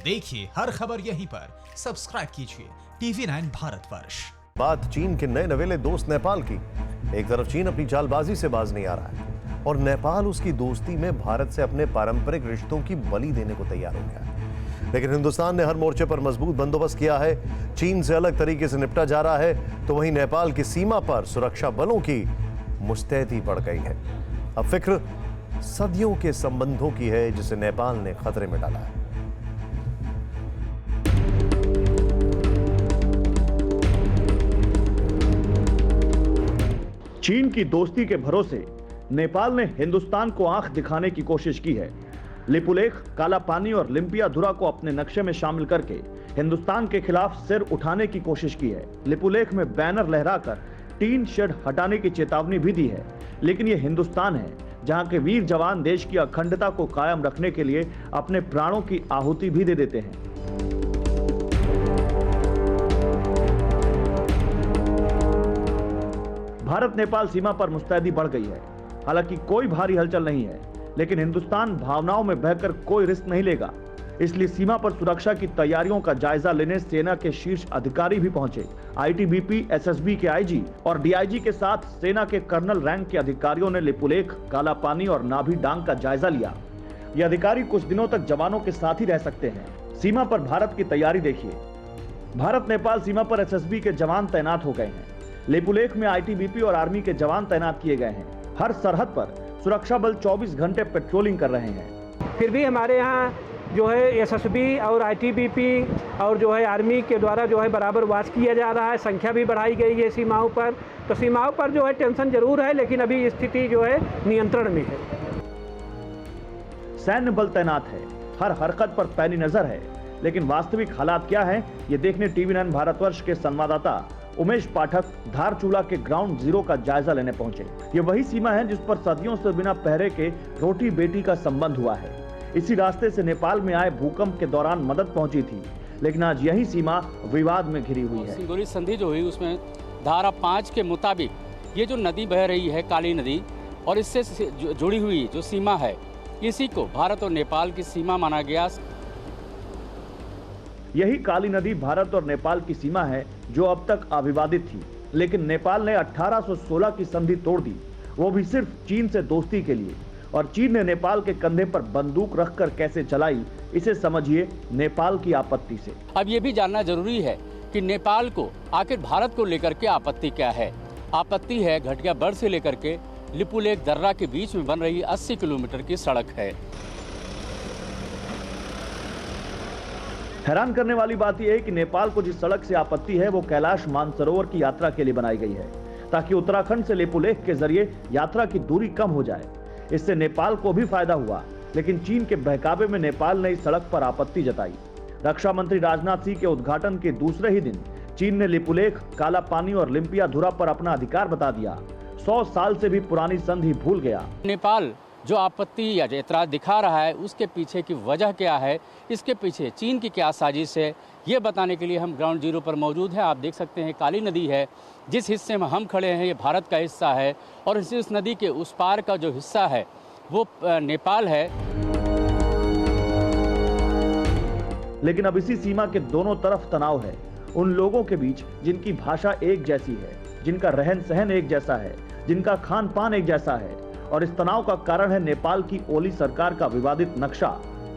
देखिए हर खबर यहीं पर, सब्सक्राइब कीजिए TV9 भारतवर्ष। बात चीन के नए नवेले दोस्त नेपाल की। एक तरफ चीन अपनी चालबाजी से बाज नहीं आ रहा है और नेपाल उसकी दोस्ती में भारत से अपने पारंपरिक रिश्तों की बलि देने को तैयार हो गया है। लेकिन हिंदुस्तान ने हर मोर्चे पर मजबूत बंदोबस्त किया है। चीन से अलग तरीके से निपटा जा रहा है, तो वहीं नेपाल की सीमा पर सुरक्षा बलों की मुस्तैदी बढ़ गई है। अब फिक्र सदियों के संबंधों की है जिसे नेपाल ने खतरे में डाला है। चीन की दोस्ती के भरोसे नेपाल ने हिंदुस्तान को आंख दिखाने की कोशिश की है। लिपुलेख, काला पानी और लिम्पियाधुरा को अपने नक्शे में शामिल करके हिंदुस्तान के खिलाफ सिर उठाने की कोशिश की है। लिपुलेख में बैनर लहराकर टीन शेड हटाने की चेतावनी भी दी है। लेकिन यह हिंदुस्तान है जहां के वीर जवान देश की अखंडता को कायम रखने के लिए अपने प्राणों की आहुति भी दे देते हैं। भारत नेपाल सीमा पर मुस्तैदी बढ़ गई है। हालांकि कोई भारी हलचल नहीं है, लेकिन हिंदुस्तान भावनाओं में बहकर कोई रिस्क नहीं लेगा। इसलिए सीमा पर सुरक्षा की तैयारियों का जायजा लेने सेना के शीर्ष अधिकारी भी पहुंचे। आईटीबीपी, एसएसबी के आईजी और डीआईजी के साथ सेना के कर्नल रैंक के अधिकारियों ने लिपुलेख, काला पानी और नाभी डांग का जायजा लिया। ये अधिकारी कुछ दिनों तक जवानों के साथ ही रह सकते हैं। सीमा पर भारत की तैयारी देखिए। भारत नेपाल सीमा पर एसएसबी के जवान तैनात हो गए हैं। लिपुलेख में आईटीबीपी और आर्मी के जवान तैनात किए गए हैं। हर सरहद पर सुरक्षा बल 24 घंटे पेट्रोलिंग कर रहे हैं। फिर भी हमारे यहाँ जो है एसएसबी और आईटीबीपी और जो है आर्मी के द्वारा जो है बराबर वाच किया जा रहा है। संख्या भी बढ़ाई गई है सीमाओं पर। तो सीमाओं पर जो है टेंशन जरूर है, लेकिन अभी स्थिति जो है नियंत्रण में है। सैन्य बल तैनात है, हर हरकत पर पैनी नजर है। लेकिन वास्तविक हालात क्या है, ये देखने TV9 भारतवर्ष के संवाददाता उमेश पाठक धारचूला के ग्राउंड जीरो का जायजा लेने पहुंचे। ये वही सीमा है जिस पर सदियों से बिना पहरे के रोटी बेटी का संबंध हुआ है। इसी रास्ते से नेपाल में आए भूकंप के दौरान मदद पहुंची थी, लेकिन आज यही सीमा विवाद में घिरी हुई है। सिंदूरी संधि जो हुई उसमें धारा 5 के मुताबिक ये जो नदी बह रही है, काली नदी, और इससे जुड़ी हुई जो सीमा है, इसी को भारत और नेपाल की सीमा माना गया। यही काली नदी भारत और नेपाल की सीमा है जो अब तक अविवादित थी। लेकिन नेपाल ने 1816 की संधि तोड़ दी, वो भी सिर्फ चीन से दोस्ती के लिए। और चीन ने नेपाल के कंधे पर बंदूक रखकर कैसे चलाई, इसे समझिए नेपाल की आपत्ति से। अब ये भी जानना जरूरी है कि नेपाल को आखिर भारत को लेकर के आपत्ति क्या है। आपत्ति है घटियाबढ़ से लेकर के लिपुलेख दर्रा के बीच में बन रही 80 किलोमीटर की सड़क है। हैरान करने वाली बात यह है कि नेपाल को जिस सड़क से आपत्ति है वो कैलाश मानसरोवर की यात्रा के लिए बनाई गई है, ताकि उत्तराखंड से लिपुलेख के जरिए यात्रा की दूरी कम हो जाए। इससे नेपाल को भी फायदा हुआ, लेकिन चीन के बहकावे में नेपाल ने इस सड़क पर आपत्ति जताई। रक्षा मंत्री राजनाथ सिंह के उद्घाटन के दूसरे ही दिन चीन ने लिपुलेख, काला पानी और लिम्पियाधुरा पर अपना अधिकार बता दिया। 100 साल से भी पुरानी संधि भूल गया। नेपाल जो आपत्ति या जो एतराज दिखा रहा है, उसके पीछे की वजह क्या है, इसके पीछे चीन की क्या साजिश है, ये बताने के लिए हम ग्राउंड जीरो पर मौजूद हैं। आप देख सकते हैं काली नदी है, जिस हिस्से में हम खड़े हैं ये भारत का हिस्सा है, और इस नदी के उस पार का जो हिस्सा है वो नेपाल है। लेकिन अब इसी सीमा के दोनों तरफ तनाव है। उन लोगों के बीच जिनकी भाषा एक जैसी है, जिनका रहन सहन एक जैसा है, जिनका खान पान एक जैसा है। और इस तनाव का कारण है नेपाल की ओली सरकार का विवादित नक्शा,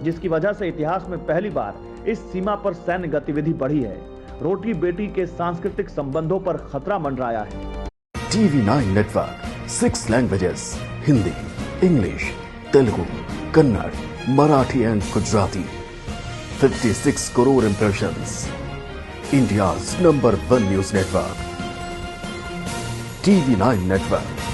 जिसकी वजह से इतिहास में पहली बार इस सीमा पर सैन्य गतिविधि बढ़ी है। रोटी बेटी के सांस्कृतिक संबंधों पर खतरा मंडराया है। TV9 network 6 languages, Hindi, English, Telugu, Kannada, Marathi and Gujarati. 56 crore impressions. India's number 1 news network TV9 network.